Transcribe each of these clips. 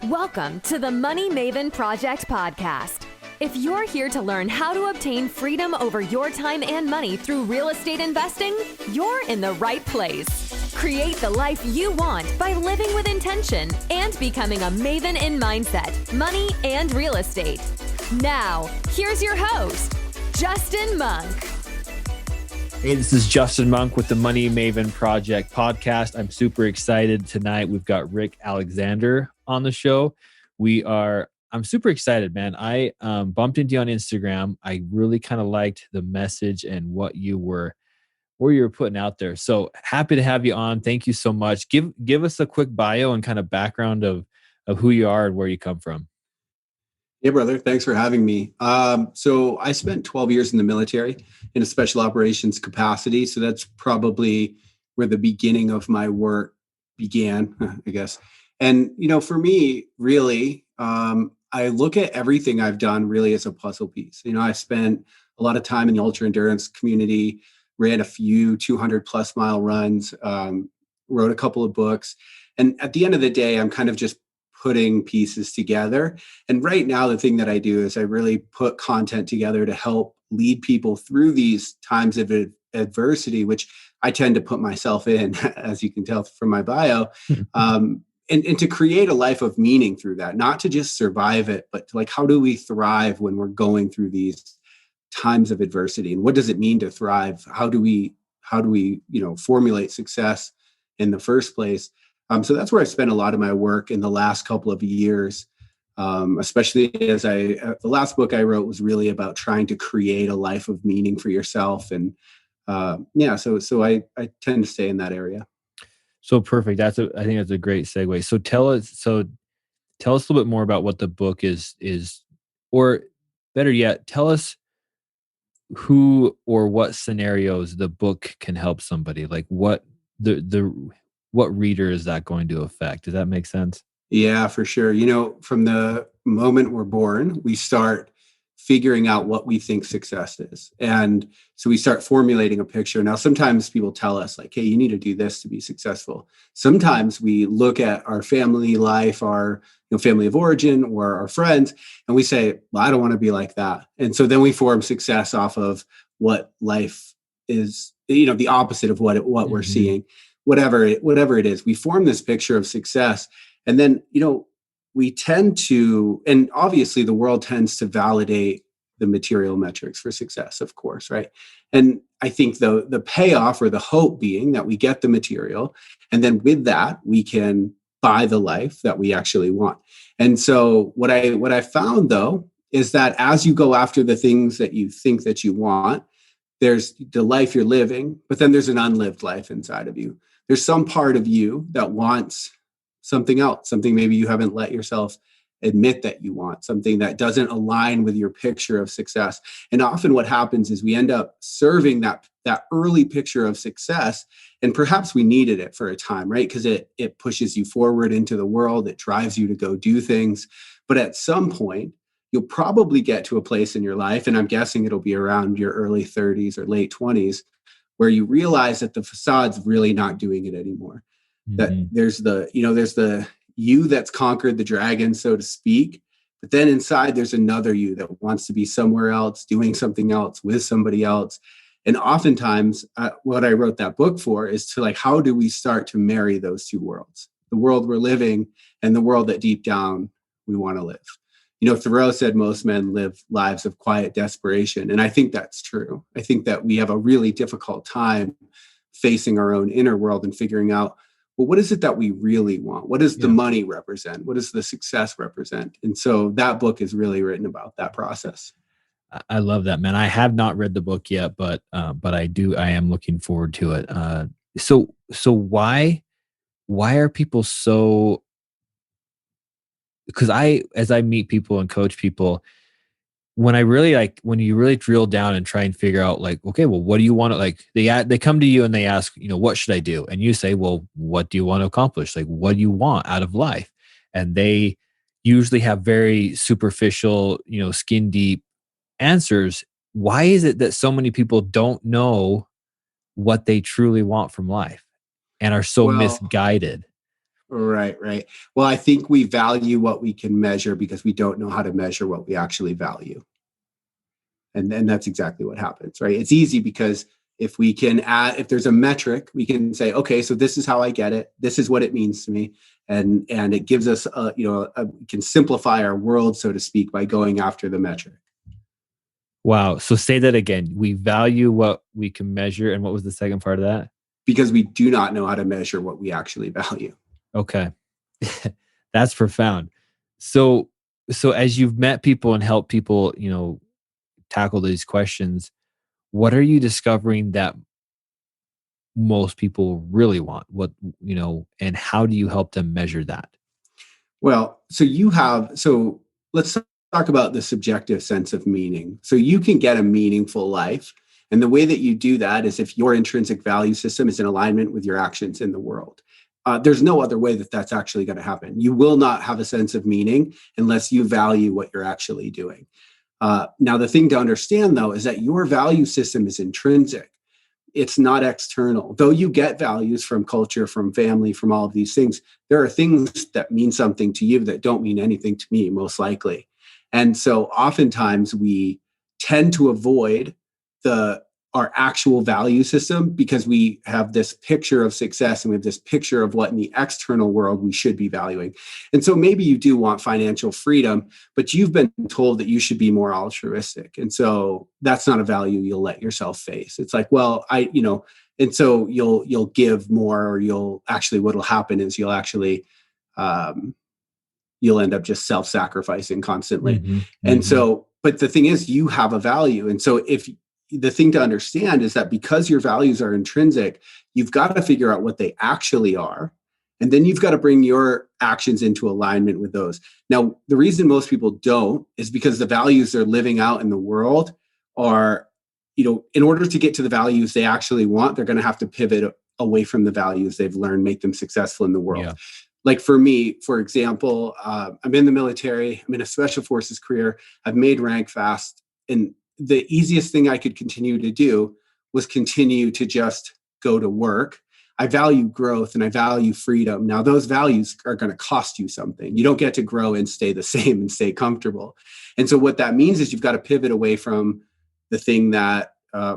Welcome to the Money Maven Project podcast. If you're here to learn how to obtain freedom over your time and money through real estate investing, you're in the right place. Create the life you want by living with intention and becoming a maven in mindset, money, and real estate. Now, here's your host, Justin Monk. Hey, this is Justin Monk with the Money Maven Project podcast. I'm super excited tonight. We've got Rick Alexander on the show. I'm super excited, man. I bumped into you on Instagram. I really kind of liked the message and what you were putting out there. So happy to have you on. Thank you so much. Give us a quick bio and kind of background of who you are and where you come from. Hey, brother. Thanks for having me. So I spent 12 years in the military in a special operations capacity. So that's probably where the beginning of my work began, I guess. And, for me, really, I look at everything I've done really as a puzzle piece. I spent a lot of time in the ultra endurance community, ran a few 200 plus mile runs, wrote a couple of books. And at the end of the day, I'm kind of just putting pieces together. And right now, the thing that I do is I really put content together to help lead people through these times of adversity, which I tend to put myself in, as you can tell from my bio, and to create a life of meaning through that, not to just survive it, but to how do we thrive when we're going through these times of adversity? And what does it mean to thrive? How do we formulate success in the first place? So that's where I spent a lot of my work in the last couple of years, especially as the last book I wrote was really about trying to create a life of meaning for yourself. And so I tend to stay in that area. So perfect. I think that's a great segue. So tell us a little bit more about what the book is, or better yet, tell us who or what scenarios the book can help somebody. Like what what reader is that going to affect? Does that make sense? Yeah, for sure. From the moment we're born, we start figuring out what we think success is. And so we start formulating a picture. Now, sometimes people tell us hey, you need to do this to be successful. Sometimes we look at our family life, our family of origin or our friends, and we say, well, I don't want to be like that. And so then we form success off of what life is, the opposite of what we're seeing. Whatever it is, we form this picture of success. And then, we tend to, and obviously the world tends to validate the material metrics for success, of course, right? And I think the payoff or the hope being that we get the material, and then with that, we can buy the life that we actually want. And so what I found though, is that as you go after the things that you think that you want, there's the life you're living, but then there's an unlived life inside of you. There's some part of you that wants something else, something maybe you haven't let yourself admit that you want, something that doesn't align with your picture of success. And often what happens is we end up serving that early picture of success, and perhaps we needed it for a time, right? Because it pushes you forward into the world, it drives you to go do things. But at some point, you'll probably get to a place in your life, and I'm guessing it'll be around your early 30s or late 20s, where you realize that the facade's really not doing it anymore. That there's the you that's conquered the dragon, so to speak. But then inside there's another you that wants to be somewhere else, doing something else with somebody else. And oftentimes what I wrote that book for is to how do we start to marry those two worlds, the world we're living and the world that deep down we want to live. Thoreau said most men live lives of quiet desperation. And I think that's true. I think that we have a really difficult time facing our own inner world and figuring out, well, what is it that we really want? What does the money represent? What does the success represent? And so that book is really written about that process. I love that, man. I have not read the book yet, but I am looking forward to it. So why are people so, because as I meet people and coach people, when you really drill down and try and figure out okay, well, what do you want to they come to you and they ask, what should I do? And you say, well, what do you want to accomplish? What do you want out of life? And they usually have very superficial, skin deep answers. Why is it that so many people don't know what they truly want from life and are so misguided? Right, right. Well, I think we value what we can measure because we don't know how to measure what we actually value. And then that's exactly what happens, right? It's easy because if there's a metric, we can say, okay, so this is how I get it. This is what it means to me. And it gives us, can simplify our world, so to speak, by going after the metric. Wow. So say that again. We value what we can measure. And what was the second part of that? Because we do not know how to measure what we actually value. Okay. That's profound. So as you've met people and helped people, tackle these questions, what are you discovering that most people really want? And how do you help them measure that? Well, so let's talk about the subjective sense of meaning. So you can get a meaningful life. And the way that you do that is if your intrinsic value system is in alignment with your actions in the world. There's no other way that that's actually going to happen. You will not have a sense of meaning unless you value what you're actually doing. Now, the thing to understand, though, is that your value system is intrinsic. It's not external. Though you get values from culture, from family, from all of these things, there are things that mean something to you that don't mean anything to me, most likely. And so oftentimes we tend to avoid our actual value system because we have this picture of success and we have this picture of what in the external world we should be valuing. And so maybe you do want financial freedom, but you've been told that you should be more altruistic. And so that's not a value you'll let yourself face. It's like, well, and so you'll give more, or what'll happen is you'll end up just self-sacrificing constantly. Mm-hmm, And mm-hmm. so, but the thing is, you have a value. And so the thing to understand is that because your values are intrinsic, you've got to figure out what they actually are. And then you've got to bring your actions into alignment with those. Now, the reason most people don't is because the values they're living out in the world are, in order to get to the values they actually want, they're going to have to pivot away from the values they've learned, make them successful in the world. Yeah. Like for me, for example, I'm in the military, I'm in a special forces career, I've made rank fast. And the easiest thing I could continue to do was continue to just go to work. I value growth and I value freedom. Now, those values are going to cost you something. You don't get to grow and stay the same and stay comfortable. And so what that means is you've got to pivot away from the thing that,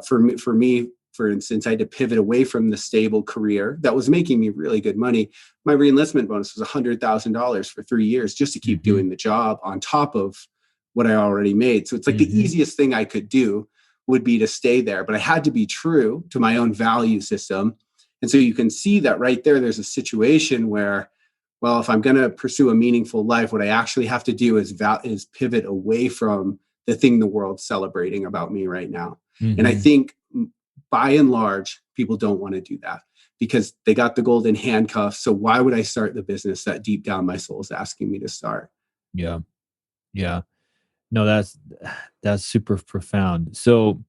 for me, for instance, I had to pivot away from the stable career that was making me really good money. My reenlistment bonus was $100,000 for 3 years just to keep doing the job on top of what I already made. So it's like the easiest thing I could do would be to stay there, but I had to be true to my own value system. And so you can see that right there, there's a situation where, well, if I'm going to pursue a meaningful life, what I actually have to do is pivot away from the thing the world's celebrating about me right now. Mm-hmm. And I think by and large, people don't want to do that because they got the golden handcuffs. So why would I start the business that deep down my soul is asking me to start? Yeah. Yeah. No, that's super profound. So,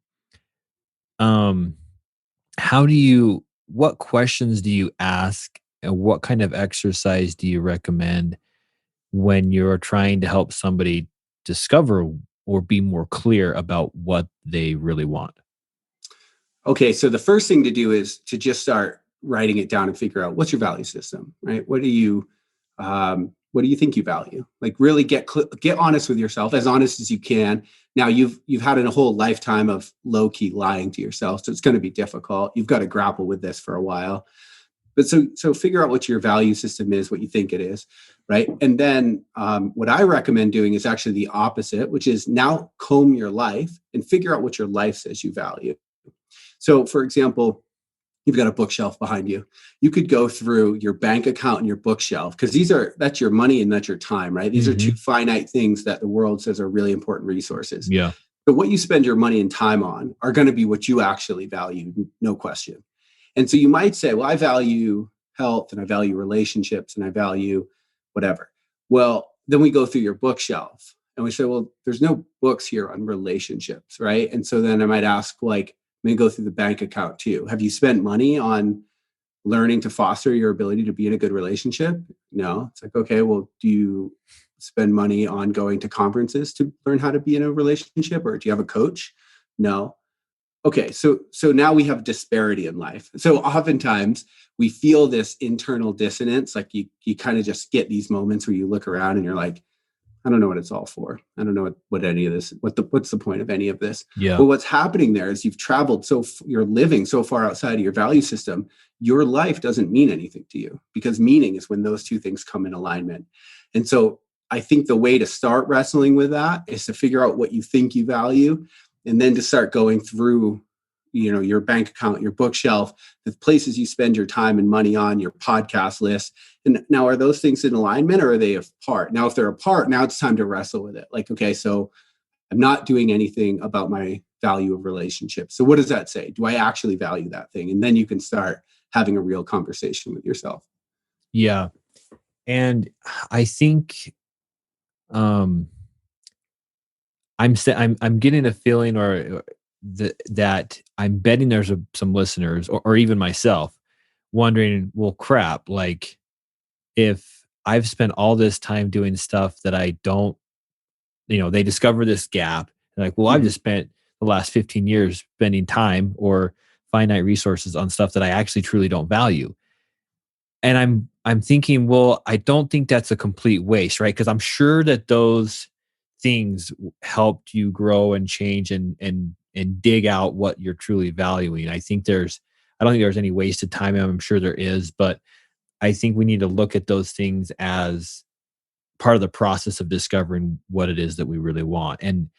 what questions do you ask and what kind of exercise do you recommend when you're trying to help somebody discover or be more clear about what they really want? Okay, so the first thing to do is to just start writing it down and figure out what's your value system, right? What do you think you value? Like really get honest with yourself, as honest as you can. Now you've had a whole lifetime of low key lying to yourself, so it's going to be difficult. You've got to grapple with this for a while. But so figure out what your value system is, what you think it is, right? And then what I recommend doing is actually the opposite, which is now comb your life and figure out what your life says you value. So, for example, you've got a bookshelf behind you. You could go through your bank account and your bookshelf because that's your money and that's your time, right? These are two finite things that the world says are really important resources. Yeah. So what you spend your money and time on are going to be what you actually value, no question. And so you might say, well, I value health and I value relationships and I value whatever. Well, then we go through your bookshelf and we say, well, there's no books here on relationships, right? And so then I might ask, like, let me go through the bank account too. Have you spent money on learning to foster your ability to be in a good relationship? No. It's like, okay, well, do you spend money on going to conferences to learn how to be in a relationship? Or do you have a coach? No. okay, so now we have disparity in life. So oftentimes we feel this internal dissonance, like you kind of just get these moments where you look around and you're like, I don't know what it's all for. I don't know what any of this, what's the point of any of this? Yeah. But what's happening there is you've traveled you're living so far outside of your value system, your life doesn't mean anything to you, because meaning is when those two things come in alignment. And so I think the way to start wrestling with that is to figure out what you think you value, and then to start going through, your bank account, your bookshelf, the places you spend your time and money on, your podcast list. And now, are those things in alignment, or are they apart? Now, if they're apart, now it's time to wrestle with it. Like, okay, so I'm not doing anything about my value of relationships. So what does that say? Do I actually value that thing? And then you can start having a real conversation with yourself. Yeah. And I think I'm getting a feeling that I'm betting there's some listeners or even myself wondering, well, crap, like if I've spent all this time doing stuff that I don't, they discover this gap, and like, well, I've just spent the last 15 years spending time or finite resources on stuff that I actually truly don't value. And I'm thinking, well, I don't think that's a complete waste, right? Because I'm sure that those things helped you grow and change and dig out what you're truly valuing. I don't think there's any wasted time. I'm sure there is, but I think we need to look at those things as part of the process of discovering what it is that we really want. And,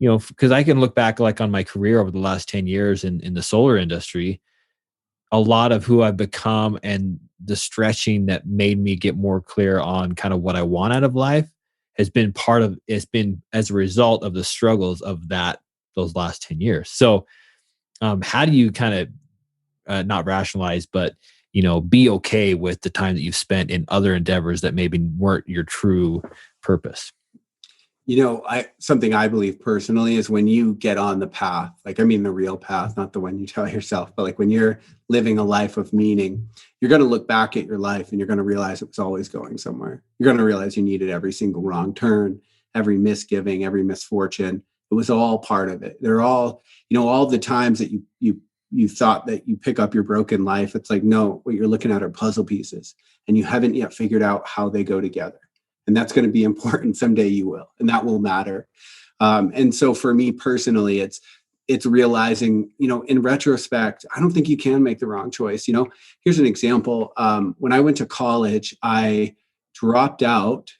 because I can look back like on my career over the last 10 years in the solar industry, a lot of who I've become and the stretching that made me get more clear on kind of what I want out of life it's been as a result of the struggles of those last 10 years. So, how do you kind of not rationalize, but, be okay with the time that you've spent in other endeavors that maybe weren't your true purpose? Something I believe personally is when you get on the path, like, I mean, the real path, not the one you tell yourself, but like when you're living a life of meaning, you're going to look back at your life and you're going to realize it was always going somewhere. You're going to realize you needed every single wrong turn, every misgiving, every misfortune. It was all part of it. They're all, all the times that you thought that you pick up your broken life. It's like, no, what you're looking at are puzzle pieces, and you haven't yet figured out how they go together. And that's going to be important. Someday you will, and that will matter. And so for me personally, it's realizing, in retrospect, I don't think you can make the wrong choice. Here's an example. When I went to college, I dropped out.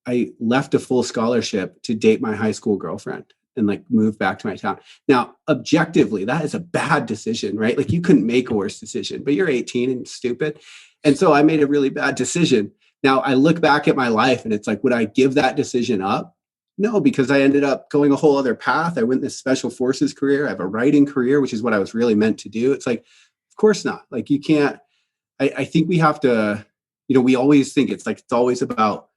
I left a full scholarship to date my high school girlfriend and like move back to my town. Now, objectively, that is a bad decision, right? Like, you couldn't make a worse decision, but you're 18 and stupid. And so I made a really bad decision. Now I look back at my life and it's like, would I give that decision up? No, because I ended up going a whole other path. I went this special forces career. I have a writing career, which is what I was really meant to do. It's like, of course not. Like, you can't, I think we have to, we always think it's always about,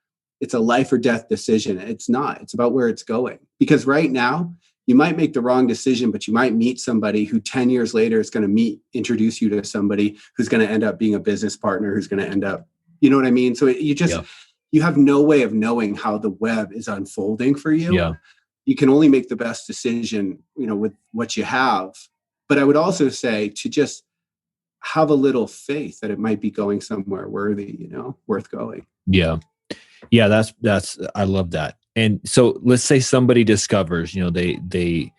it's a life or death decision. It's not, it's about where it's going. Because right now you might make the wrong decision, but you might meet somebody who 10 years later is going to introduce you to somebody who's going to end up being a business partner, who's going to end up, you know what I mean? So you have no way of knowing how the web is unfolding for you. Yeah. You can only make the best decision, with what you have. But I would also say to just have a little faith that it might be going somewhere worthy, worth going. Yeah. Yeah. That's, I love that. And so let's say somebody discovers, they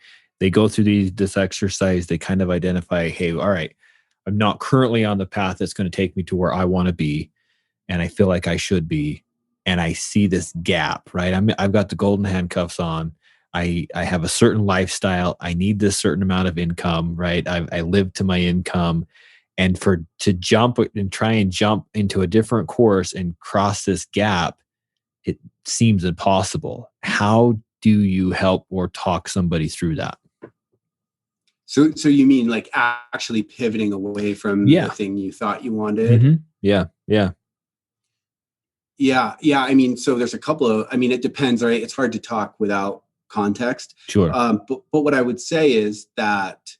go through this exercise, they kind of identify, hey, all right, I'm not currently on the path that's going to take me to where I want to be, and I feel like I should be, and I see this gap, right? I've got the golden handcuffs on. I have a certain lifestyle. I need this certain amount of income, right? I live to my income, and to jump and try and jump into a different course and cross this gap, it seems impossible. How do you help or talk somebody through that? So you mean like actually pivoting away from the thing you thought you wanted? Mm-hmm. Yeah. Yeah. I mean, so there's a couple of, it depends, right? It's hard to talk without context. Sure. But what I would say is that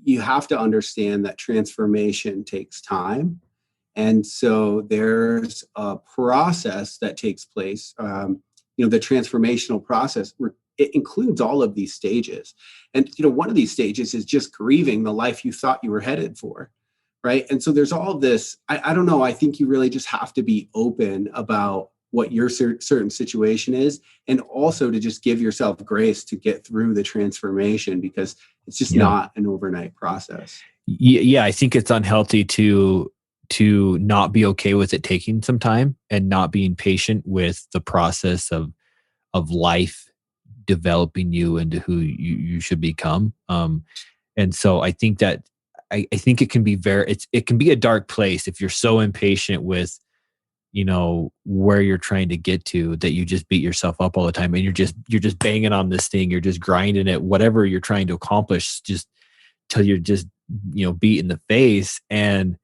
you have to understand that transformation takes time. And so there's a process that takes place. The transformational process it includes all of these stages. And, one of these stages is just grieving the life you thought you were headed for. Right. And so there's all this, I don't know. I think you really just have to be open about what your certain situation is, and also to just give yourself grace to get through the transformation, because it's just not an overnight process. Yeah. I think it's unhealthy to not be okay with it taking some time and not being patient with the process of life developing you into who you should become. And so I think that I think it can be it can be a dark place if you're so impatient with, where you're trying to get to, that you just beat yourself up all the time, and you're just banging on this thing, you're just grinding it, whatever you're trying to accomplish, just till you're just, beat in the face. And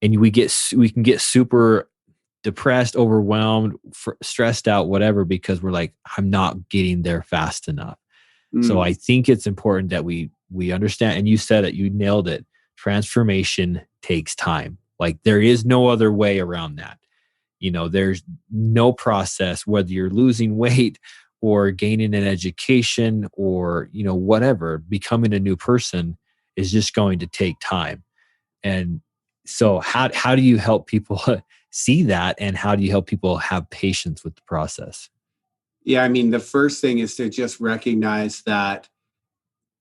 we can get super depressed, overwhelmed, stressed out, whatever, because we're like, I'm not getting there fast enough. So I think it's important that we understand, and you said it, you nailed it. Transformation takes time. Like, there is no other way around that. There's no process, whether you're losing weight or gaining an education or, whatever, becoming a new person is just going to take time. And so how do you help people see that, and how do you help people have patience with the process? Yeah, I mean, the first thing is to just recognize that,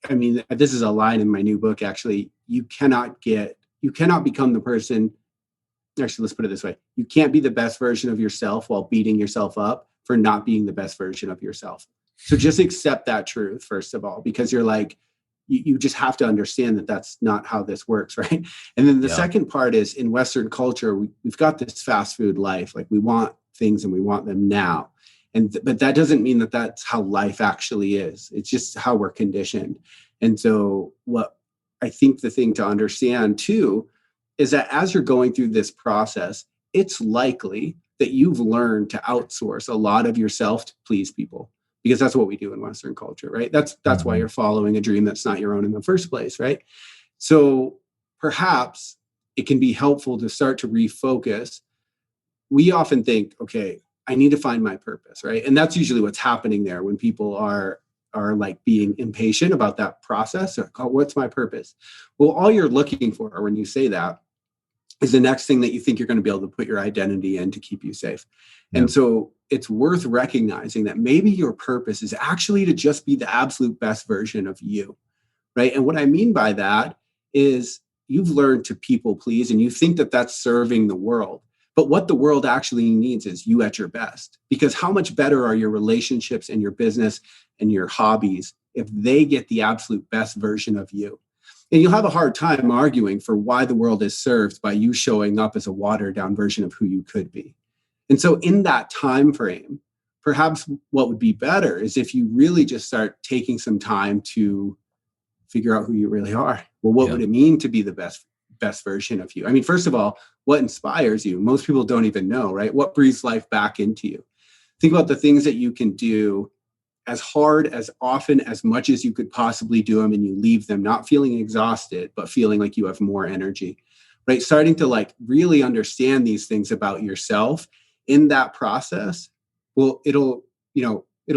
I mean, this is a line in my new book, actually. You cannot become the person. Actually, let's put it this way. You can't be the best version of yourself while beating yourself up for not being the best version of yourself. So just accept that truth, first of all, because you're like, you just have to understand that that's not how this works, right? And then the second part is, in Western culture, we've got this fast food life. Like, we want things and we want them now. But that doesn't mean that that's how life actually is. It's just how we're conditioned. And so what I think the thing to understand too is that as you're going through this process, it's likely that you've learned to outsource a lot of yourself to please people, because that's what we do in Western culture, right? That's why you're following a dream that's not your own in the first place, right? So perhaps it can be helpful to start to refocus. We often think, okay, I need to find my purpose, right? And that's usually what's happening there when people are like being impatient about that process. Or, oh, what's my purpose? Well, all you're looking for when you say that is the next thing that you think you're going to be able to put your identity in to keep you safe. Yeah. And so it's worth recognizing that maybe your purpose is actually to just be the absolute best version of you, right? And what I mean by that is, you've learned to people please, and you think that that's serving the world. But what the world actually needs is you at your best, because how much better are your relationships and your business and your hobbies if they get the absolute best version of you? And you'll have a hard time arguing for why the world is served by you showing up as a watered down version of who you could be. And so in that time frame, perhaps what would be better is if you really just start taking some time to figure out who you really are. Well, what would it mean to be the best version of you? I mean, first of all, what inspires you? Most people don't even know, right? What breathes life back into you? Think about the things that you can do as hard, as often, as much as you could possibly do them, and you leave them not feeling exhausted, but feeling like you have more energy, right? Starting to like really understand these things about yourself in that process. Well, it'll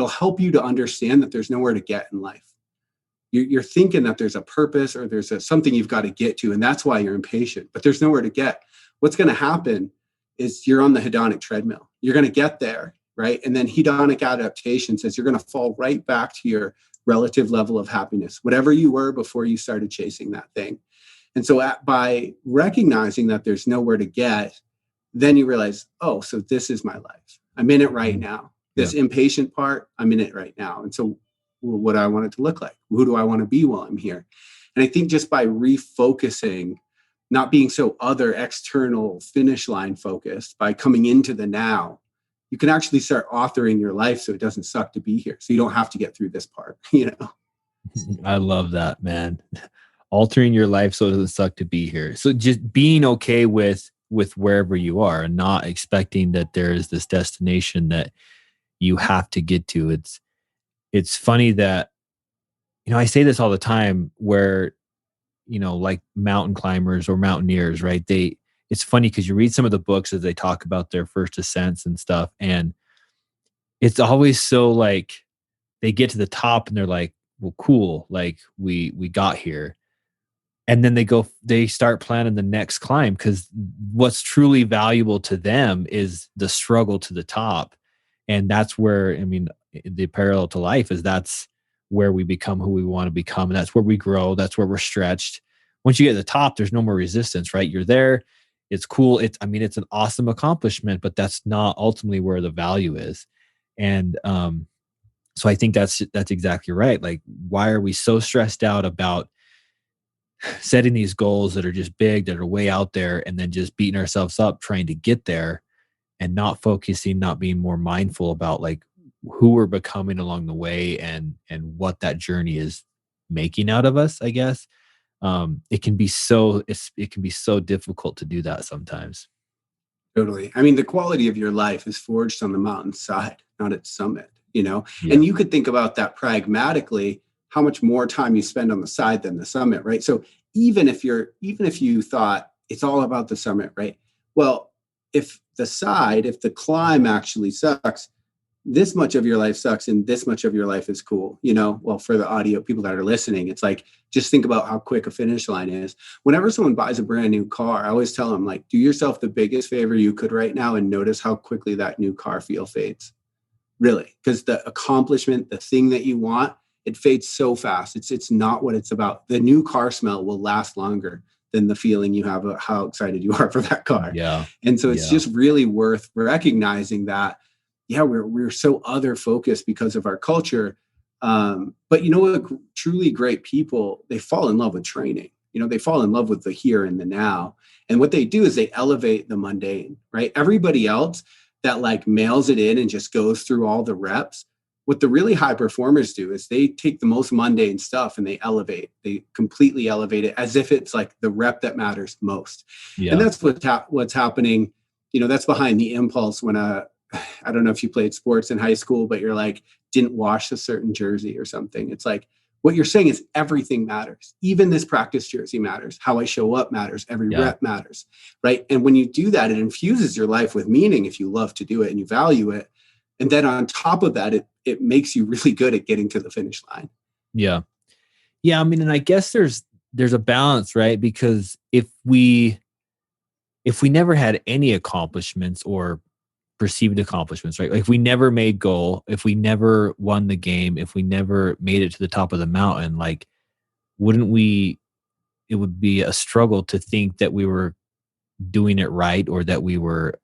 help you to understand that there's nowhere to get in life. You're thinking that there's a purpose or there's something you've got to get to, and that's why you're impatient, but there's nowhere to get. What's going to happen is you're on the hedonic treadmill. You're going to get there, right? And then hedonic adaptation says you're going to fall right back to your relative level of happiness, whatever you were before you started chasing that thing. And so by recognizing that there's nowhere to get, then you realize, oh, so this is my life. I'm in it right now. This impatient part, I'm in it right now. And so what do I want it to look like? Who do I want to be while I'm here? And I think just by refocusing, not being so other external finish line focused, by coming into the now, you can actually start authoring your life so it doesn't suck to be here. So you don't have to get through this part, I love that, man. Altering your life so it doesn't suck to be here. So just being okay with wherever you are and not expecting that there is this destination that you have to get to. It's funny that, I say this all the time where, like mountain climbers or mountaineers, right? It's funny because you read some of the books as they talk about their first ascents and stuff. And it's always so like they get to the top and they're like, well, cool, like we got here. And then they start planning the next climb, because what's truly valuable to them is the struggle to the top. And that's where, I mean, the parallel to life is that's where we become who we want to become. And that's where we grow. That's where we're stretched. Once you get to the top, there's no more resistance, right? You're there. It's cool. It's an awesome accomplishment, but that's not ultimately where the value is. And, so I think that's exactly right. Like, why are we so stressed out about setting these goals that are just big, that are way out there, and then just beating ourselves up trying to get there, and not focusing, not being more mindful about like who we're becoming along the way, and what that journey is making out of us, I guess. It can be so difficult to do that sometimes. Totally. I mean, the quality of your life is forged on the mountainside, not its summit, Yeah. and you could think about that pragmatically, how much more time you spend on the side than the summit, right? So even if you thought it's all about the summit, right? Well, if the climb actually sucks, this much of your life sucks and this much of your life is cool. Well, for the audio people that are listening, it's like, just think about how quick a finish line is. Whenever someone buys a brand new car, I always tell them, like, do yourself the biggest favor you could right now and notice how quickly that new car feel fades. Really, because the accomplishment, the thing that you want, it fades so fast. It's not what it's about. The new car smell will last longer than the feeling you have of how excited you are for that car. Yeah. And so it's Yeah. just really worth recognizing that, yeah, we're so other focused because of our culture. But you know what? Truly great people, they fall in love with training. They fall in love with the here and the now. And what they do is they elevate the mundane, right? Everybody else that like mails it in and just goes through all the reps. What the really high performers do is they take the most mundane stuff and they completely elevate it as if it's like the rep that matters most. Yeah. And that's what's happening. That's behind the impulse when I don't know if you played sports in high school, but you're like, didn't wash a certain jersey or something. It's like, what you're saying is everything matters. Even this practice jersey matters. How I show up matters. Every rep matters, right? And when you do that, it infuses your life with meaning if you love to do it and you value it. And then on top of that, it makes you really good at getting to the finish line. Yeah. Yeah. I mean, and I guess there's a balance, right? Because if we never had any accomplishments or perceived accomplishments, right? Like if we never made goal, if we never won the game, if we never made it to the top of the mountain, like, it would be a struggle to think that we were doing it right, or that we were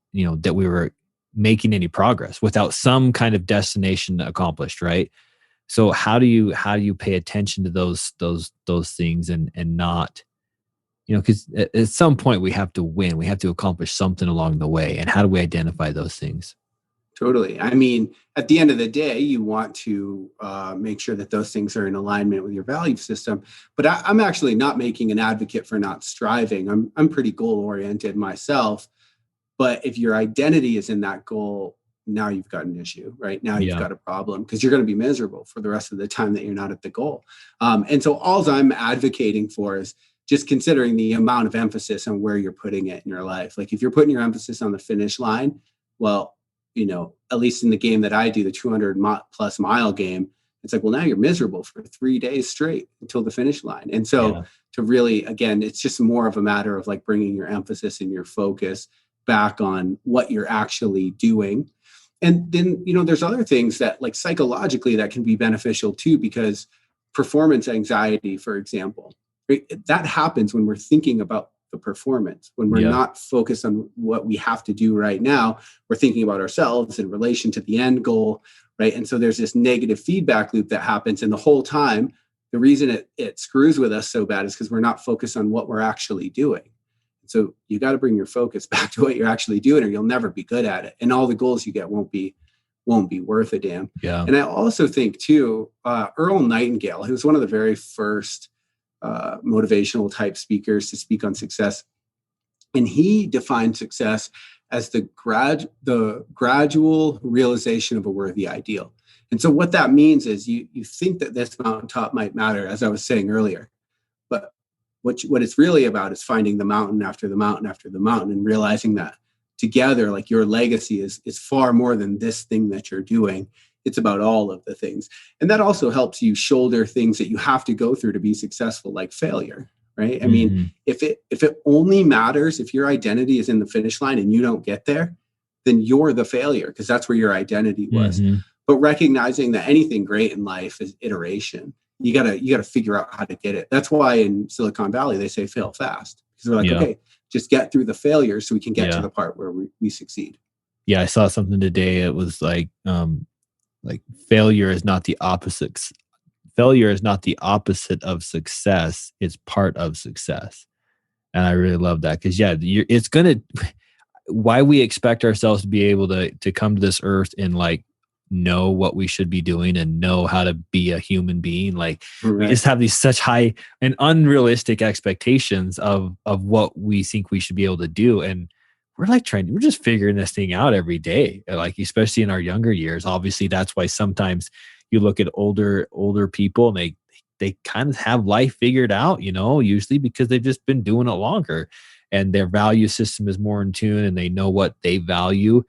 making any progress without some kind of destination accomplished, right? So how do you pay attention to those things, and not, because at some point we have to win, we have to accomplish something along the way. And how do we identify those things? Totally. I mean, at the end of the day, you want to make sure that those things are in alignment with your value system. But I'm actually not making an advocate for not striving. I'm pretty goal oriented myself. But if your identity is in that goal, now you've got an issue, right? Now you've got a problem, because you're going to be miserable for the rest of the time that you're not at the goal. And so all I'm advocating for is just considering the amount of emphasis on where you're putting it in your life. Like if you're putting your emphasis on the finish line, well, at least in the game that I do, the 200 plus mile game, it's like, well, now you're miserable for 3 days straight until the finish line. And so to really, again, it's just more of a matter of like bringing your emphasis and your focus back on what you're actually doing. And then, there's other things that like psychologically that can be beneficial too, because performance anxiety, for example, right, that happens when we're thinking about the performance, when we're not focused on what we have to do right now. We're thinking about ourselves in relation to the end goal, right? And so there's this negative feedback loop that happens. And the whole time, the reason it screws with us so bad is because we're not focused on what we're actually doing. So you got to bring your focus back to what you're actually doing, or you'll never be good at it. And all the goals you get won't be worth a damn. Yeah. And I also think too, Earl Nightingale, who was one of the very first motivational type speakers to speak on success. And he defined success as the gradual realization of a worthy ideal. And so what that means is you think that this mountaintop might matter, as I was saying earlier, but what it's really about is finding the mountain after the mountain after the mountain, and realizing that together, like your legacy is far more than this thing that you're doing. It's about all of the things. And that also helps you shoulder things that you have to go through to be successful, like failure, right? I mean, if it only matters if your identity is in the finish line and you don't get there, then you're the failure, because that's where your identity was. But recognizing that anything great in life is iteration. You gotta figure out how to get it. That's why in Silicon Valley they say fail fast, because they're like, okay, just get through the failures so we can get to the part where we succeed. Yeah, I saw something today. It was like failure is not the opposite. Failure is not the opposite of success. It's part of success. And I really love that, because it's gonna. Why we expect ourselves to be able to come to this earth and like know what we should be doing and know how to be a human being. Like we just have these such high and unrealistic expectations of what we think we should be able to do. And we're just figuring this thing out every day. Like, especially in our younger years, obviously that's why sometimes you look at older people and they kind of have life figured out, usually because they've just been doing it longer and their value system is more in tune and they know what they value.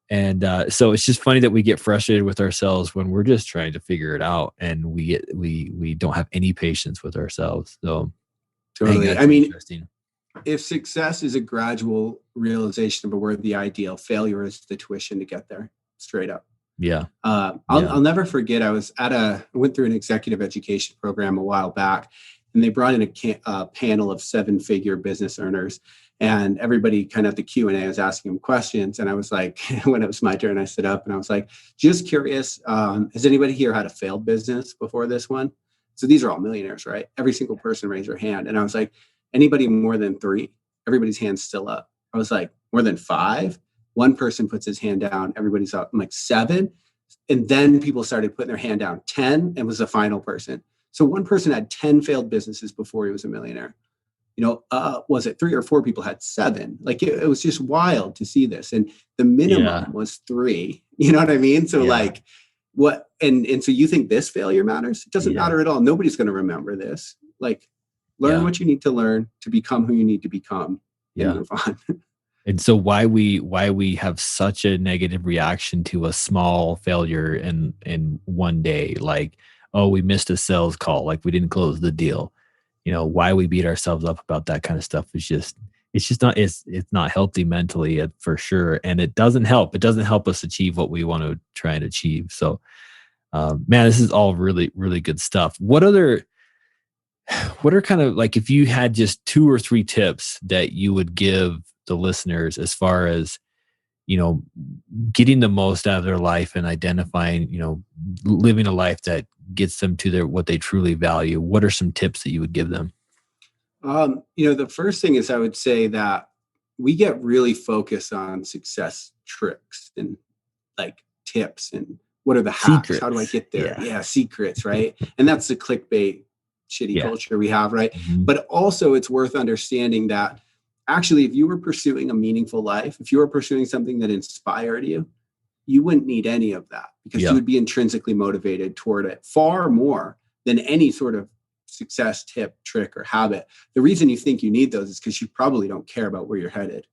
And so it's just funny that we get frustrated with ourselves when we're just trying to figure it out, and we don't have any patience with ourselves. So totally. I mean, if success is a gradual realization of a worthy ideal, failure is the tuition to get there. Straight up. Yeah. I'll never forget. I went through an executive education program a while back, and they brought in a panel of 7-figure business earners. And everybody kind of at the Q&A was asking them questions. And I was like, when it was my turn, I stood up and I was like, just curious, has anybody here had a failed business before this one? So these are all millionaires, right? Every single person raised their hand. And I was like, anybody more than 3? Everybody's hand's still up. I was like, more than 5? One person puts his hand down. Everybody's up. I'm like, 7? And then people started putting their hand down. 10 and was the final person. So one person had 10 failed businesses before he was a millionaire. Was it 3 or 4 people had 7? Like it was just wild to see this. And the minimum was 3. You know what I mean? So like what, and so you think this failure matters? It doesn't matter at all. Nobody's going to remember this. Like learn what you need to learn to become who you need to become and move on. And so why we have such a negative reaction to a small failure in one day, like, oh, we missed a sales call, like we didn't close the deal. Why we beat ourselves up about that kind of stuff is it's not healthy mentally, for sure. And it doesn't help us achieve what we want to try and achieve. So, man, this is all really, really good stuff. What are kind of like, if you had just 2 or 3 tips that you would give the listeners as far as, getting the most out of their life and identifying, living a life that gets them to what they truly value, what are some tips that you would give them? The first thing is I would say that we get really focused on success tricks and like tips and what are the hacks? Secrets. How do I get there? Yeah, secrets, right? And that's the clickbait shitty culture we have, right? But also it's worth understanding that actually, if you were pursuing a meaningful life, if you were pursuing something that inspired you, you wouldn't need any of that, because you would be intrinsically motivated toward it far more than any sort of success tip, trick, or habit. The reason you think you need those is because you probably don't care about where you're headed.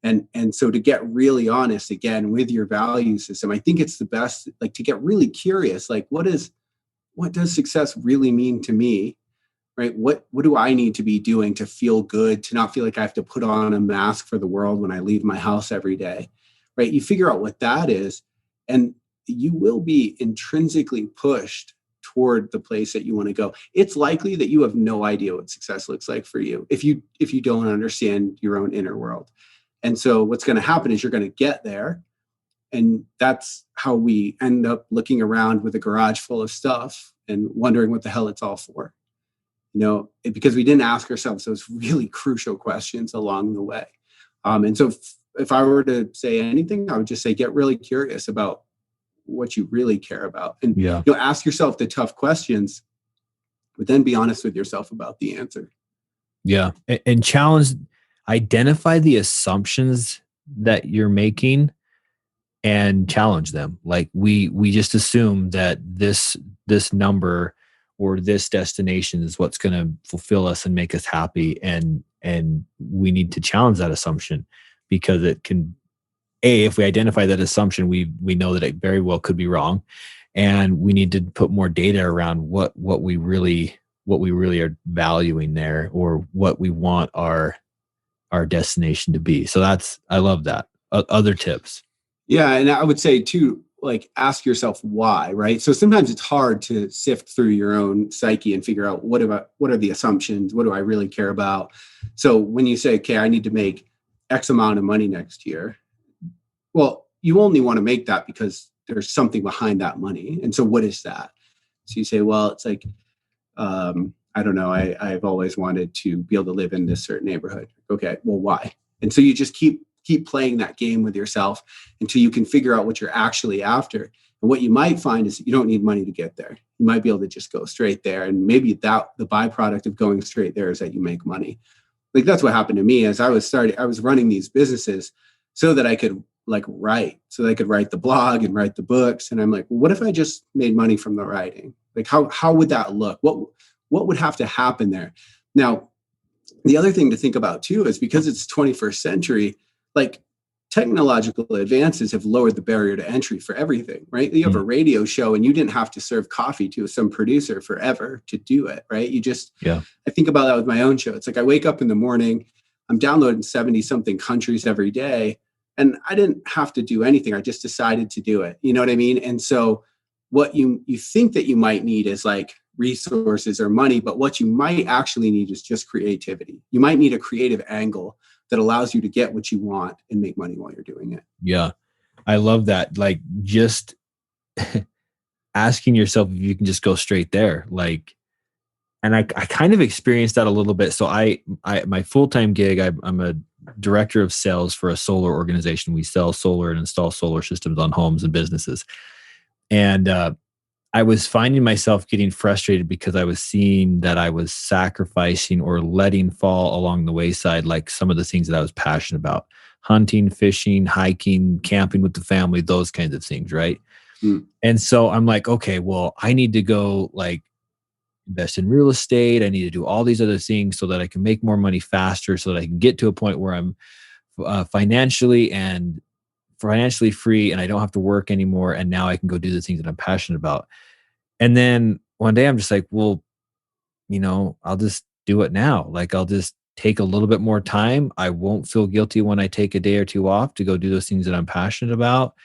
And so to get really honest again with your value system, I think it's the best, like to get really curious, like what does success really mean to me? Right? What do I need to be doing to feel good, to not feel like I have to put on a mask for the world when I leave my house every day? Right? You figure out what that is, and you will be intrinsically pushed toward the place that you want to go. It's likely that you have no idea what success looks like for you if you don't understand your own inner world. And so what's going to happen is you're going to get there, and that's how we end up looking around with a garage full of stuff and wondering what the hell it's all for. Because we didn't ask ourselves those really crucial questions along the way. And so if I were to say anything, I would just say, get really curious about what you really care about. And ask yourself the tough questions, but then be honest with yourself about the answer. Yeah. And identify the assumptions that you're making and challenge them. Like we just assume that this number or this destination is what's going to fulfill us and make us happy. And we need to challenge that assumption, because it can if we identify that assumption, we know that it very well could be wrong, and we need to put more data around what we really are valuing there, or what we want our destination to be. So I love that. Other tips. Yeah. And I would say too, like ask yourself why, right? So sometimes it's hard to sift through your own psyche and figure out what are the assumptions? What do I really care about? So when you say, okay, I need to make X amount of money next year, well, you only want to make that because there's something behind that money. And so what is that? So you say, well, it's like, I don't know. I've always wanted to be able to live in this certain neighborhood. Okay, well, why? And so you just keep playing that game with yourself until you can figure out what you're actually after. And what you might find is that you don't need money to get there. You might be able to just go straight there. And maybe that the byproduct of going straight there is that you make money. Like that's what happened to me as I was running these businesses so that I could write, so that I could write the blog and write the books. And I'm like, well, what if I just made money from the writing? Like how would that look? What would have to happen there? Now, the other thing to think about too is because it's 21st century, like technological advances have lowered the barrier to entry for everything, right? You have a radio show and you didn't have to serve coffee to some producer forever to do it, right? I think about that with my own show. It's like I wake up in the morning, I'm downloading 70 something countries every day, and I didn't have to do anything. I just decided to do it. You know what I mean? And so what you think that you might need is like resources or money, but what you might actually need is just creativity. You might need a creative angle that allows you to get what you want and make money while you're doing it. Yeah. I love that. Like just asking yourself if you can just go straight there. Like, and I kind of experienced that a little bit. So my full-time gig, I'm a director of sales for a solar organization. We sell solar and install solar systems on homes and businesses. And I was finding myself getting frustrated because I was seeing that I was sacrificing or letting fall along the wayside, like some of the things that I was passionate about: hunting, fishing, hiking, camping with the family, those kinds of things, right? And so I'm like, okay, well, I need to go like invest in real estate. I need to do all these other things so that I can make more money faster, so that I can get to a point where I'm financially free and I don't have to work anymore. And now I can go do the things that I'm passionate about. And then one day I'm just like, well, I'll just do it now. Like I'll just take a little bit more time. I won't feel guilty when I take a day or two off to go do those things that I'm passionate about.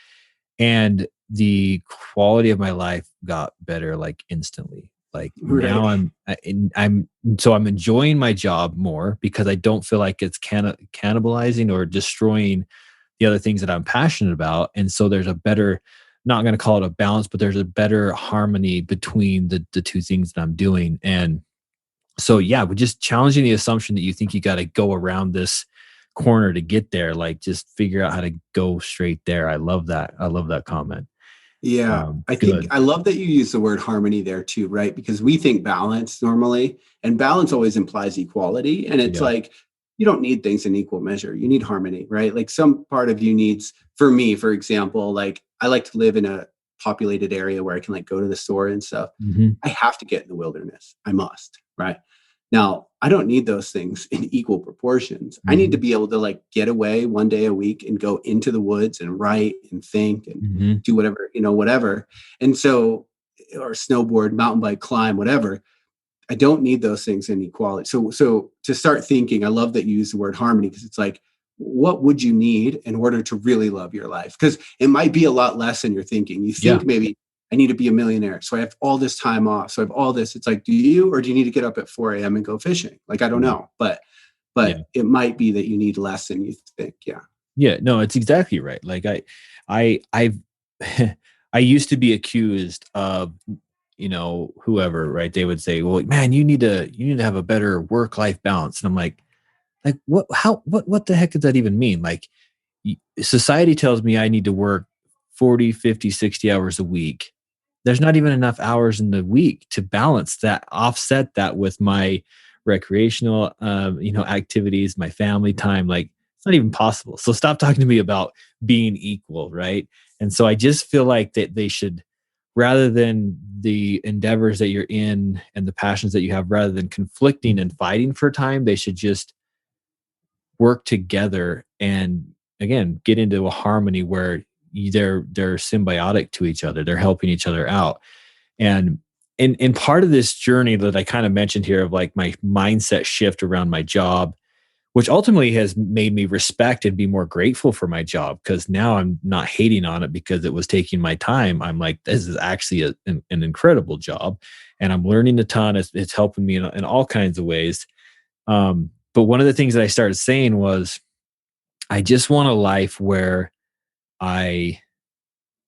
And the quality of my life got better like instantly. Like now I'm enjoying my job more because I don't feel like it's cannibalizing or destroying the other things that I'm passionate about. And so there's a better, not going to call it a balance, but there's a better harmony between the two things that I'm doing. And so, yeah, we're just challenging the assumption that you think you got to go around this corner to get there. Like just figure out how to go straight there. I love that. I love that comment. Yeah. I love that you use the word harmony there too, right? Because we think balance normally, and balance always implies equality. And it's like, you don't need things in equal measure. You need harmony, right? Like some part of you needs, for me, for example, like I like to live in a populated area where I can like go to the store and stuff. I have to get in the wilderness. I must, right? Now, I don't need those things in equal proportions. I need to be able to like get away one day a week and go into the woods and write and think and do whatever. And so, or snowboard, mountain bike, climb, whatever. I don't need those things in equality. So to start thinking, I love that you use the word harmony, because it's like, what would you need in order to really love your life? Because it might be a lot less than you're thinking. You think maybe I need to be a millionaire, so I have all this time off. So I have all this. It's like, do you need to get up at 4 a.m. and go fishing? Like, I don't know, but it might be that you need less than you think. Yeah. Yeah, no, it's exactly right. Like I've I used to be accused of, whoever, right? They would say, well, man, you need to have a better work-life balance. And I'm like what the heck does that even mean? Like society tells me I need to work 40, 50, 60 hours a week. There's not even enough hours in the week to balance that, offset that with my recreational, activities, my family time. Like it's not even possible. So stop talking to me about being equal, right? And so I just feel like that they should, rather than the endeavors that you're in and the passions that you have, rather than conflicting and fighting for time, they should just work together and again, get into a harmony where they're symbiotic to each other. They're helping each other out. And in part of this journey that I kind of mentioned here of like my mindset shift around my job, which ultimately has made me respect and be more grateful for my job, because now I'm not hating on it because it was taking my time. I'm like, this is actually an incredible job, and I'm learning a ton. It's helping me in all kinds of ways. But one of the things that I started saying was, I just want a life where I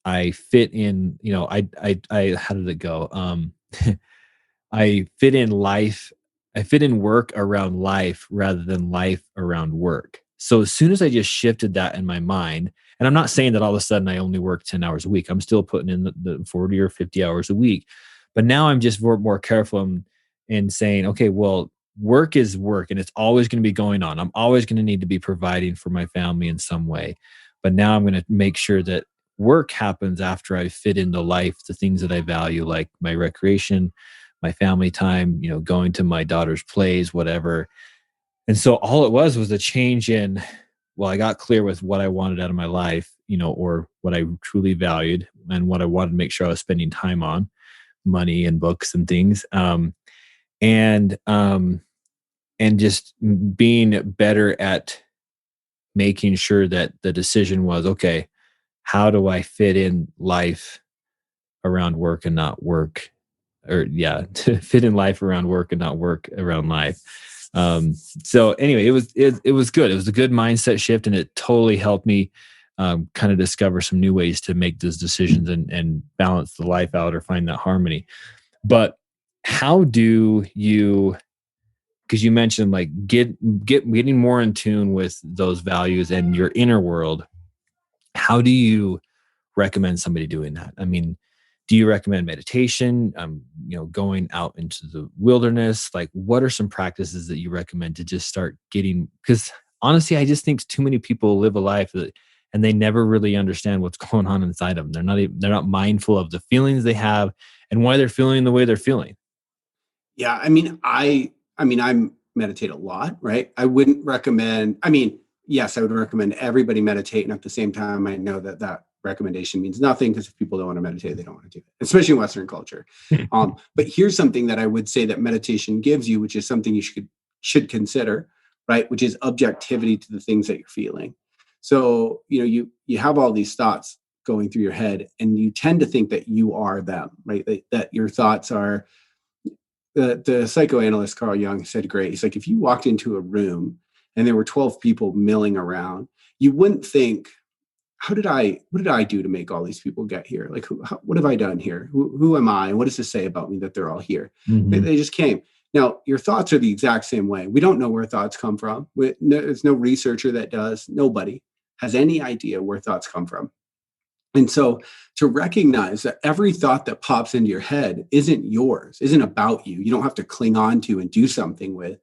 fit in. I how did it go? I fit in life. I fit in work around life rather than life around work. So as soon as I just shifted that in my mind, and I'm not saying that all of a sudden I only work 10 hours a week. I'm still putting in the 40 or 50 hours a week. But now I'm just more careful in saying, okay, well, work is work and it's always going to be going on. I'm always going to need to be providing for my family in some way. But now I'm going to make sure that work happens after I fit into life, the things that I value, like my recreation, my family time, going to my daughter's plays, whatever. And so all it was a change in, well, I got clear with what I wanted out of my life, or what I truly valued and what I wanted to make sure I was spending time on, money and books and things. And just being better at making sure that the decision was, okay, how do I fit in life around work and not work? To fit in life around work and not work around life. So anyway, it was good. It was a good mindset shift, and it totally helped me kind of discover some new ways to make those decisions and balance the life out or find that harmony. But how do you, because you mentioned like getting more in tune with those values and your inner world, how do you recommend somebody doing that? I mean, do you recommend meditation? Going out into the wilderness? Like, what are some practices that you recommend to just start getting? Because honestly, I just think too many people live a life and they never really understand what's going on inside them. They're not mindful of the feelings they have and why they're feeling the way they're feeling. Yeah, I meditate a lot, right? I wouldn't recommend. Yes, I would recommend everybody meditate, and at the same time, I know that recommendation means nothing, because if people don't want to meditate, they don't want to do it, especially in Western culture. But here's something that I would say that meditation gives you, which is something you should consider, right? Which is objectivity to the things that you're feeling. So, you have all these thoughts going through your head, and you tend to think that you are them, right? That your thoughts are. The psychoanalyst Carl Jung said great. He's like, if you walked into a room and there were 12 people milling around, you wouldn't think, what did I do to make all these people get here? Like, what have I done here? Who am I? And what does this say about me that they're all here? Mm-hmm. They just came. Now, your thoughts are the exact same way. We don't know where thoughts come from. There's no researcher that does. Nobody has any idea where thoughts come from. And so to recognize that every thought that pops into your head isn't yours, isn't about you, you don't have to cling on to and do something with,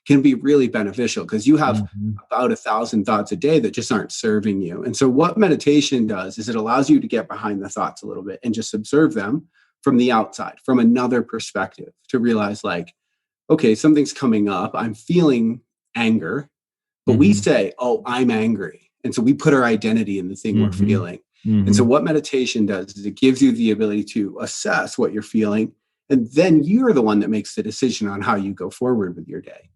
can be really beneficial, because you have about 1,000 thoughts a day that just aren't serving you. And so what meditation does is it allows you to get behind the thoughts a little bit and just observe them from the outside, from another perspective, to realize like, okay, something's coming up. I'm feeling anger, but we say, oh, I'm angry. And so we put our identity in the thing we're feeling. And so what meditation does is it gives you the ability to assess what you're feeling, and then you're the one that makes the decision on how you go forward with your day.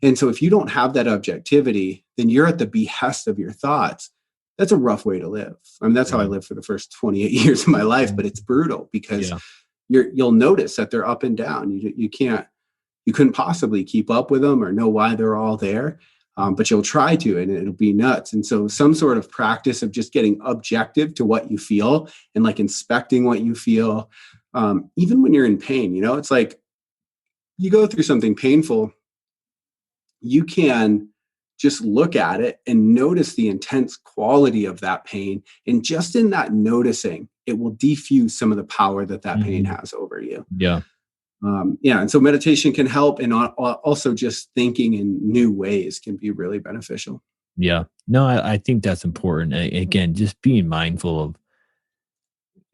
And so if you don't have that objectivity, then you're at the behest of your thoughts. That's a rough way to live. I mean, that's how I lived for the first 28 years of my life, but it's brutal, because you'll notice that they're up and down. You couldn't possibly keep up with them or know why they're all there. But you'll try to, and it'll be nuts. And so some sort of practice of just getting objective to what you feel and like inspecting what you feel, even when you're in pain, it's like you go through something painful, you can just look at it and notice the intense quality of that pain. And just in that noticing, it will defuse some of the power that pain has over you. Yeah. And so meditation can help, and also just thinking in new ways can be really beneficial. Yeah. No, I think that's important. Again, just being mindful of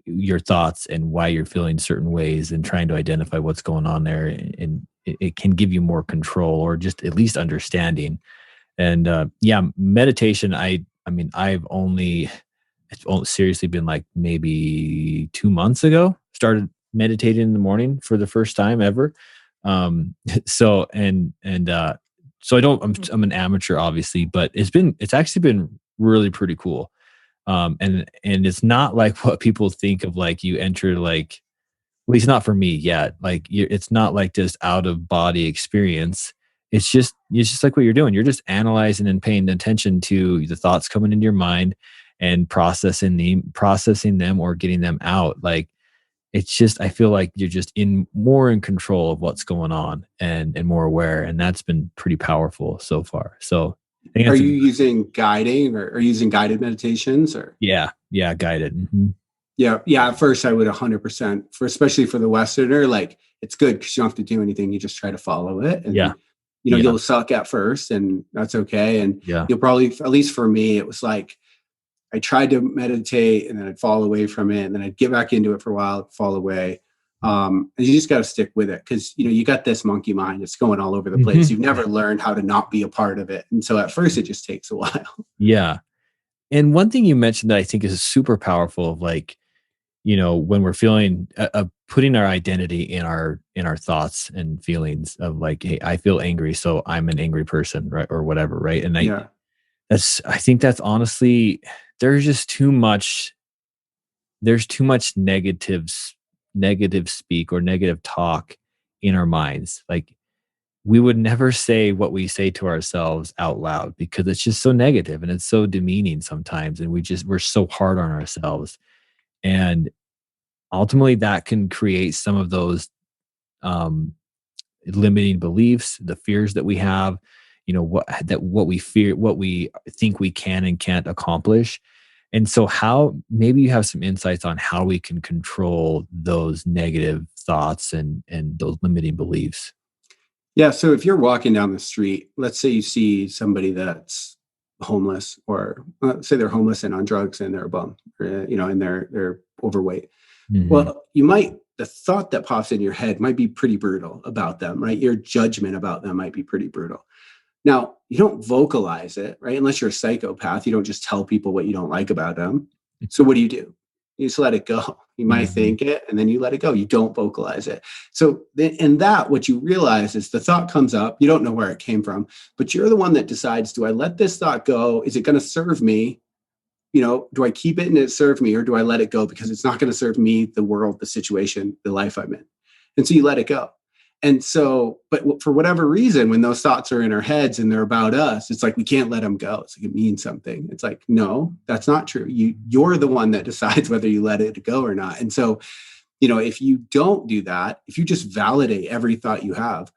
your thoughts and why you're feeling certain ways, and trying to identify what's going on there. And it can give you more control, or just at least understanding. And meditation, I I mean, it's seriously been like maybe 2 months ago, started meditating in the morning for the first time ever. So, so I'm an amateur obviously, but it's actually been really pretty cool. And it's not like what people think of, like you enter like, at least not for me yet. Like it's not like this out of body experience. It's just like what you're doing. You're just analyzing and paying attention to the thoughts coming into your mind and processing them or getting them out. Like it's just, I feel like you're just more in control of what's going on and more aware. And that's been pretty powerful so far. So I think Are that's you using guiding or using guided meditations or? yeah, guided. Mm-hmm. Yeah. Yeah. At first I would 100% especially for the Westerner, like it's good because you don't have to do anything. You just try to follow it. And Yeah. you'll suck at first and that's okay. And Yeah. you'll probably, at least for me, it was like, I tried to meditate and then I'd fall away from it and then I'd get back into it for a while, fall away. And you just got to stick with it because, you got this monkey mind. It's going all over the place. You've never learned how to not be a part of it. And so at first it just takes a while. Yeah. And one thing you mentioned that I think is super powerful of like, when we're feeling putting our identity in our thoughts and feelings of like, hey, I feel angry, so I'm an angry person, right? Or whatever. Right. And I think that's honestly, there's too much negative speak or negative talk in our minds. Like we would never say what we say to ourselves out loud because it's just so negative and it's so demeaning sometimes. And we're so hard on ourselves. And ultimately that can create some of those limiting beliefs, the fears that we have, what we fear, what we think we can and can't accomplish. And so maybe you have some insights on how we can control those negative thoughts and those limiting beliefs. Yeah. So if you're walking down the street, let's say you see somebody that's homeless or say they're homeless and on drugs and they're a bum, and they're overweight. Mm-hmm. Well, the thought that pops in your head might be pretty brutal about them, right? Your judgment about them might be pretty brutal. Now, you don't vocalize it, right? Unless you're a psychopath, you don't just tell people what you don't like about them. So what do? You just let it go. You might think it and then you let it go. You don't vocalize it. So in that, what you realize is the thought comes up. You don't know where it came from, but you're the one that decides, do I let this thought go? Is it going to serve me? Do I keep it and it serve me or do I let it go because it's not going to serve me, the world, the situation, the life I'm in? And so you let it go. And so, but for whatever reason, when those thoughts are in our heads and they're about us, it's like, we can't let them go. It's like, it means something. It's like, no, that's not true. You're the one that decides whether you let it go or not. And so, if you don't do that, if you just validate every thought you have,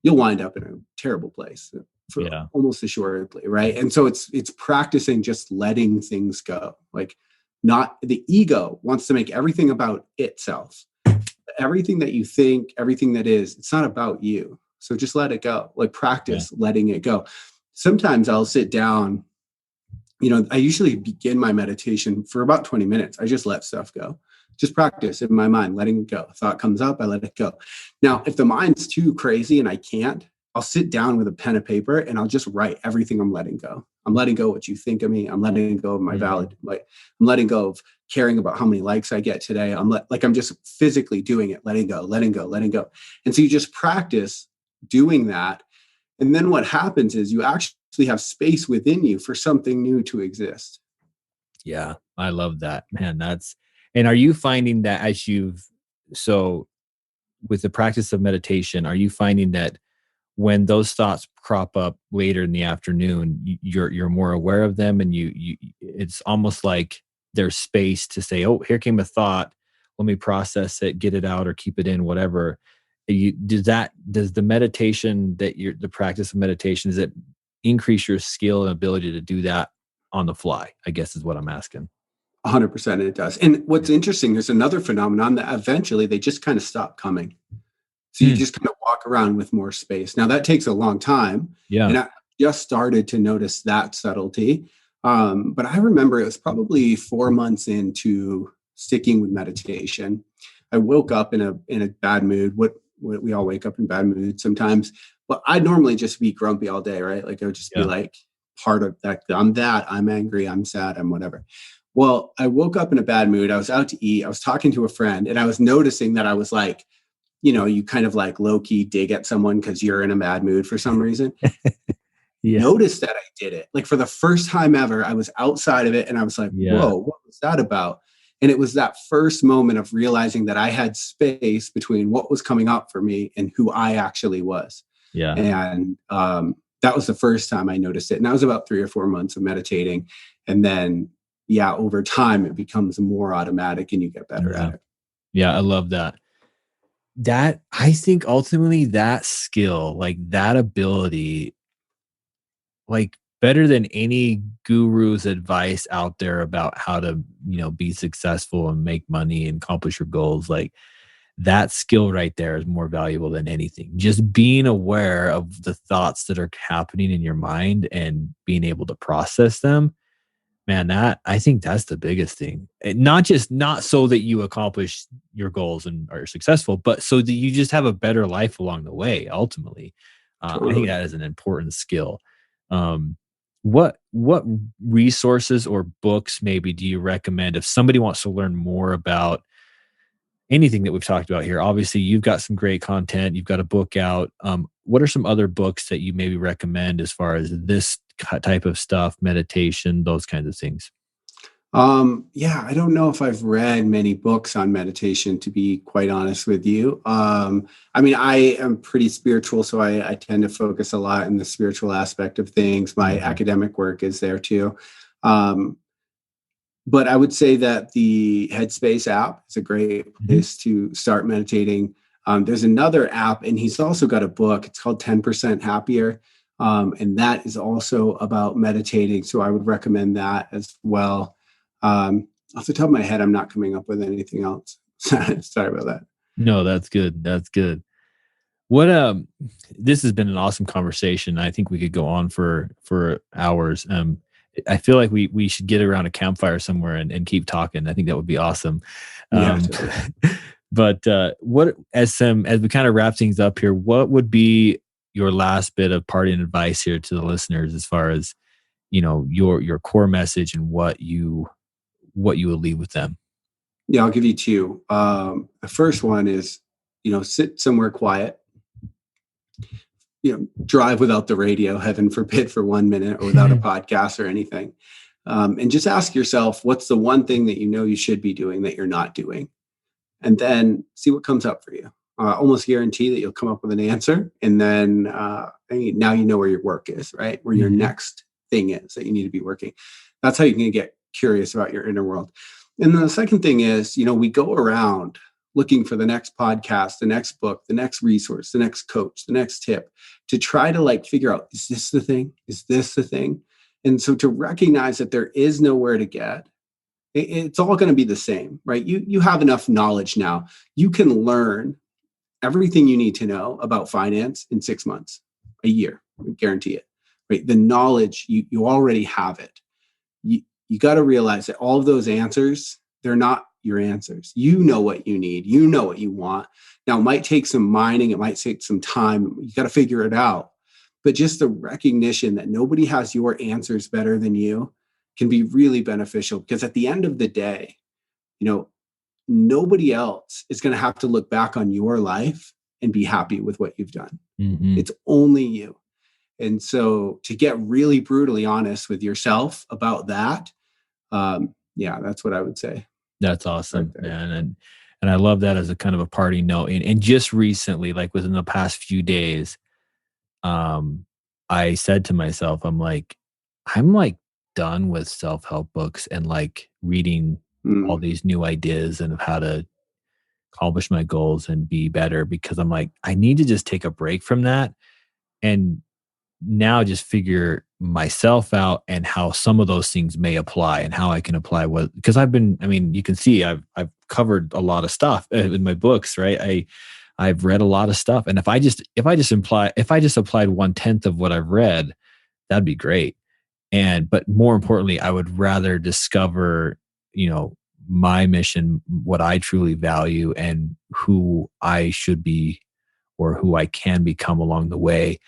you'll wind up in a terrible place. Almost assuredly, right? And so it's practicing just letting things go. Like, not the ego wants to make everything about itself. Everything that you think, everything that is, it's not about you. So just let it go. Like practice letting it go. Sometimes I'll sit down. I usually begin my meditation for about 20 minutes. I just let stuff go. Just practice in my mind, letting it go. Thought comes up, I let it go. Now, if the mind's too crazy and I can't, I'll sit down with a pen and paper and I'll just write everything I'm letting go. I'm letting go what you think of me. I'm letting go of my I'm letting go of caring about how many likes I get today. I'm just physically doing it, letting go. And so you just practice doing that. And then what happens is you actually have space within you for something new to exist. Yeah, I love that, man. And are you finding that with the practice of meditation, are you finding that when those thoughts crop up later in the afternoon, you're more aware of them and it's almost like there's space to say, oh, here came a thought. Let me process it, get it out or keep it in, whatever. Does the meditation the practice of meditation, does it increase your skill and ability to do that on the fly? I guess is what I'm asking. 100% it does. And what's interesting, there's another phenomenon that eventually they just kind of stop coming. So you just kind of walk around with more space. Now that takes a long time. Yeah. And I just started to notice that subtlety. But I remember it was probably 4 months into sticking with meditation. I woke up in a bad mood. What we all wake up in bad moods sometimes. But I'd normally just be grumpy all day, right? Like I would just be like part of that. I'm angry, I'm sad, I'm whatever. Well, I woke up in a bad mood. I was out to eat. I was talking to a friend, and I was noticing that I was like, you kind of like low key dig at someone because you're in a bad mood for some reason. Yeah. Noticed that I did it. Like for the first time ever, I was outside of it and I was like, Yeah. whoa, what was that about? And it was that first moment of realizing that I had space between what was coming up for me and who I actually was. Yeah. And that was the first time I noticed it. And that was about 3 or 4 months of meditating. And then, over time, it becomes more automatic and you get better at it. Yeah, I love that. I think ultimately that skill, like that ability, like better than any guru's advice out there about how to, be successful and make money and accomplish your goals, like that skill right there is more valuable than anything. Just being aware of the thoughts that are happening in your mind and being able to process them, man, I think that's the biggest thing. And not so that you accomplish your goals and are successful, but so that you just have a better life along the way. Ultimately, I think that is an important skill. What resources or books maybe do you recommend if somebody wants to learn more about anything that we've talked about here? Obviously, you've got some great content. You've got a book out. What are some other books that you maybe recommend as far as this type of stuff, meditation, those kinds of things? I don't know if I've read many books on meditation, to be quite honest with you. I am pretty spiritual, so I tend to focus a lot in the spiritual aspect of things. My academic work is there too. But I would say that the Headspace app is a great place to start meditating. There's another app, and he's also got a book. It's called 10% Happier. And that is also about meditating. So I would recommend that as well. Off the top of my head, I'm not coming up with anything else. Sorry about that. No, that's good. That's good. What this has been an awesome conversation. I think we could go on for hours. I feel like we should get around a campfire somewhere and keep talking. I think that would be awesome. Totally. But what as we kind of wrap things up here, what would be your last bit of parting advice here to the listeners as far as your core message and what you will leave with them? Yeah, I'll give you two. The first one is, sit somewhere quiet. Drive without the radio, heaven forbid, for 1 minute, or without a podcast or anything. And just ask yourself, what's the one thing that you should be doing that you're not doing? And then see what comes up for you. Almost guarantee that you'll come up with an answer. And then now you know where your work is, right? Where your next thing is that you need to be working. That's how you can get curious about your inner world. And then the second thing is, we go around looking for the next podcast, the next book, the next resource, the next coach, the next tip, to try to figure out, is this the thing? Is this the thing? And so to recognize that there is nowhere to get, it's all going to be the same, right? You have enough knowledge now. You can learn everything you need to know about finance in 6 months, a year, I guarantee it, right? The knowledge, you already have it. You got to realize that all of those answers, they're not your answers. You know what you need. You know what you want. Now, it might take some mining. It might take some time. You got to figure it out. But just the recognition that nobody has your answers better than you can be really beneficial, because at the end of the day, nobody else is going to have to look back on your life and be happy with what you've done. It's only you. And so to get really brutally honest with yourself about that, that's what I would say. That's awesome, man. And I love that as a kind of a parting note. And just recently, like within the past few days, I said to myself, I'm like done with self-help books and reading all these new ideas and how to accomplish my goals and be better, because I'm like, I need to just take a break from that and now just figure myself out and how some of those things may apply and how I can apply because you can see I've covered a lot of stuff in my books, right? I've read a lot of stuff. And if I just applied 1/10 of what I've read, that'd be great. But more importantly, I would rather discover, my mission, what I truly value, and who I should be or who I can become along the way.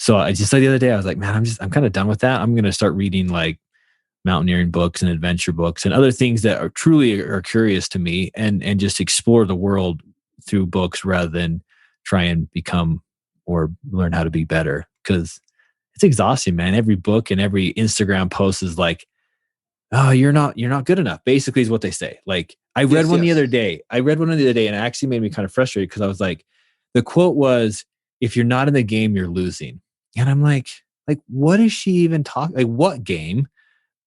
So I just said the other day, I was like, man, I'm kind of done with that. I'm going to start reading like mountaineering books and adventure books and other things that are truly are curious to me, and just explore the world through books rather than try and become or learn how to be better. Cause it's exhausting, man. Every book and every Instagram post is like, oh, you're not good enough. Basically is what they say. Like I read one the other day. And it actually made me kind of frustrated because I was like, the quote was, if you're not in the game, you're losing. And I'm like, what is she even talking? Like what game?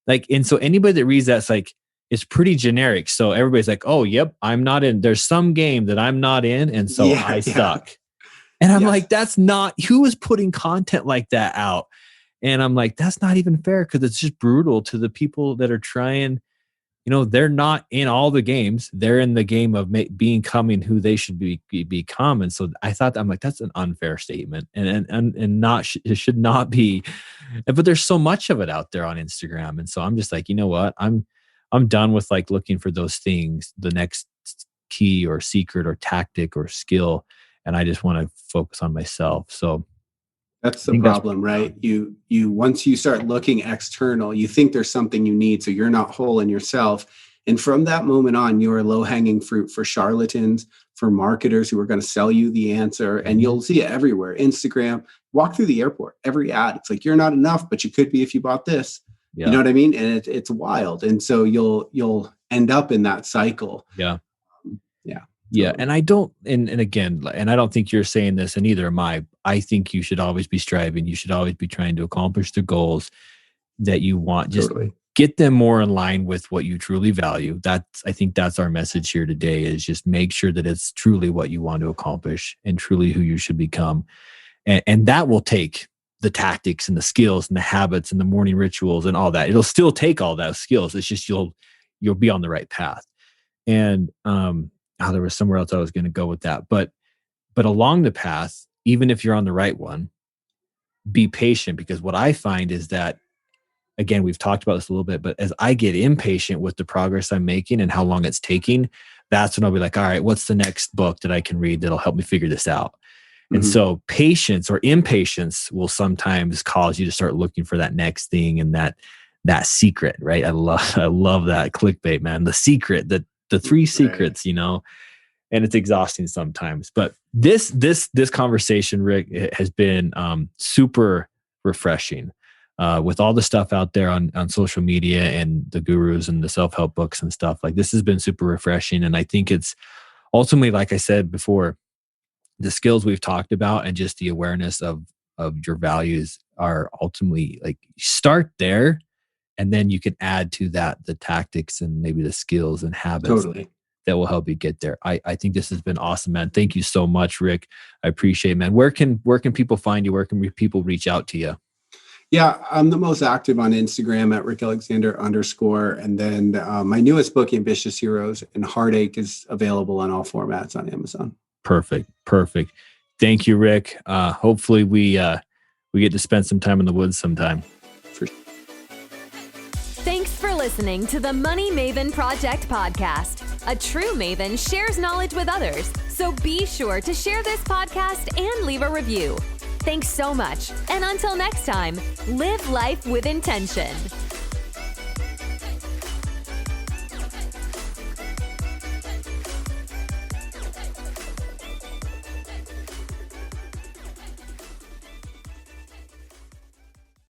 Like, and so anybody that reads that's like, it's pretty generic. So everybody's like, oh, yep, I'm not in. There's some game that I'm not in. And so I suck. And I'm like, that's not, who is putting content like that out? And I'm like, that's not even fair, because it's just brutal to the people that are trying. They're not in all the games. They're in the game of becoming who they should become. And so I thought, I'm like, that's an unfair statement, and not it should not be. But there's so much of it out there on Instagram, and so I'm just like, you know what? I'm done with like looking for those things, the next key or secret or tactic or skill, and I just want to focus on myself. So that's the problem, right? You once you start looking external, you think there's something you need, so you're not whole in yourself. And from that moment on, you are low-hanging fruit for charlatans, for marketers who are going to sell you the answer. And you'll see it everywhere. Instagram, walk through the airport, every ad. It's like, you're not enough, but you could be if you bought this. Yeah. You know what I mean? And it's wild. And so you'll end up in that cycle. Yeah. Yeah. And I don't, and again, and I don't think you're saying this, and neither am I. I think you should always be striving. You should always be trying to accomplish the goals that you want. Just get them more in line with what you truly value. I think that's our message here today, is just make sure that it's truly what you want to accomplish and truly who you should become. And that will take the tactics and the skills and the habits and the morning rituals and all that. It'll still take all those skills. It's just, you'll be on the right path. And, there was somewhere else I was going to go with that, but along the path, even if you're on the right one, be patient, because what I find is that, again, we've talked about this a little bit, but as I get impatient with the progress I'm making and how long it's taking, that's when I'll be like, all right, what's the next book that I can read that'll help me figure this out? Mm-hmm. And so patience or impatience will sometimes cause you to start looking for that next thing and that secret, right? I love that clickbait, man. The secret, the 3 secrets, and it's exhausting sometimes. But this conversation, Rick, has been super refreshing with all the stuff out there on social media and the gurus and the self-help books and stuff. Like, this has been super refreshing. And I think it's ultimately, like I said before, the skills we've talked about and just the awareness of your values are ultimately, like, start there. And then you can add to that the tactics and maybe the skills and habits that will help you get there. I think this has been awesome, man. Thank you so much, Rick. I appreciate it, man. Where can people find you? Where can people reach out to you? Yeah, I'm the most active on Instagram at @RickAlexander_. And then my newest book, Ambitious Heroes and Heartache, is available on all formats on Amazon. Perfect. Thank you, Rick. Hopefully we get to spend some time in the woods sometime. Thanks for listening to the Money Maven Project podcast. A true Maven shares knowledge with others, so be sure to share this podcast and leave a review. Thanks so much, and until next time, live life with intention.